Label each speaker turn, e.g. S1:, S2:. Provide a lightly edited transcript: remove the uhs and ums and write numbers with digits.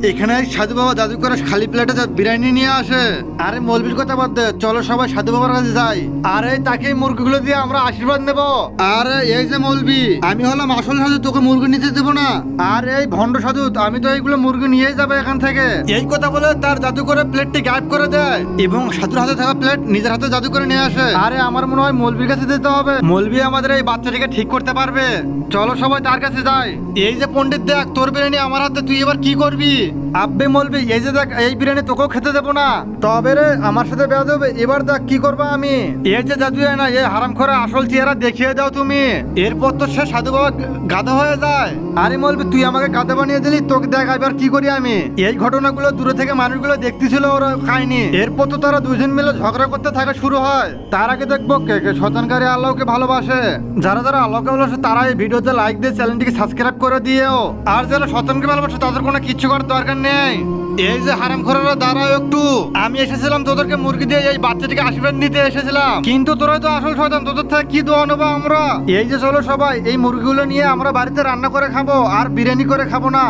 S1: এখানে সাধু বাবা জাদু করে খালি প্লেটে বিরিয়ানি নিয়ে আসে। আরে মৌলবীর কথা বাদ দে, চলো সবাই সাধু বাবার কাছে যাই। আরে তাকে মুরগিগুলো দিয়ে আমরা আশীর্বাদ নেব। আরে এই যে মৌলবী, আমি হলাম আসল সাধু, তোকে মুরগি নিতে দেবো না। আর এই ভণ্ড সাধু, আমি তো এইগুলো মুরগি নিয়ে যাবে এখান থেকে। এই কথা বলে তার জাদু করে প্লেটটি গায়েব করে দেয় এবং সাধুর হাতে থাকা প্লেট নিজের হাতে জাদু করে নিয়ে আসে। আরে আমার মনে হয় মৌলবীর কাছে যেতে হবে, মৌলবী আমাদের এই বাচ্চাটিকে ঠিক করতে পারবে। চলো সবাই তার কাছে যাই। এই যে পণ্ডিত, দেখ তোর বিরিয়ানি আমার হাতে, তুই এবার কি করবি? আব্বে মৌলবী, এই যে দেখ এই বিরিয়ানি তোকেও খেতে দেবো না। তবে রে আমার সাথে বেয়াদ হবে, এবার দেখ কি করবো আমি। এই যে জাদু না, এই হারাম করে আসল চেহারা দেখিয়ে দাও তুমি, এরপর তো সে সাধু বাবা গাধা হয়ে যায়। আরে মৌলবী, তুই আমাকে গাধা বানিয়ে দিলি, তোকে দেখ এবার কি করি আমি। এই ঘটনাগুলো দূরে থেকে মানুষগুলো দেখতেছিল, ওরা খায়নি। এরপর তো তারা দুজন মিলে ঝগড়া করতে থাকা শুরু হয়। তার আগে দেখবো কে কে শয়তানকারী আল্লাহকে ভালোবাসে। যারা যারা আল্লাহকে ভালোবাসে তারা এই ভিডিওতে লাইক দিয়ে চ্যানেলটিকে সাবস্ক্রাইব করে দিও। আর যারা শয়তানকে ভালোবাসে তাদের কোনো কিচ্ছু করার দরকার নেই। এই যে হারামখোরেরা দাঁড়াও একটু, আমি এসেছিলাম তোদেরকে মুরগি দিয়ে এই বাচ্চাটিকে আশীর্বাদ নিতে এসেছিলাম, কিন্তু তোরা তো আসল শয়তান, তোদের থেকে কি দোয়া নেবো আমরা। এই যে চলো সবাই, এই মুরগিগুলো নিয়ে আমরা বাড়িতে রান্না করে খাবো, আর বিরিয়ানি করে খাবো না।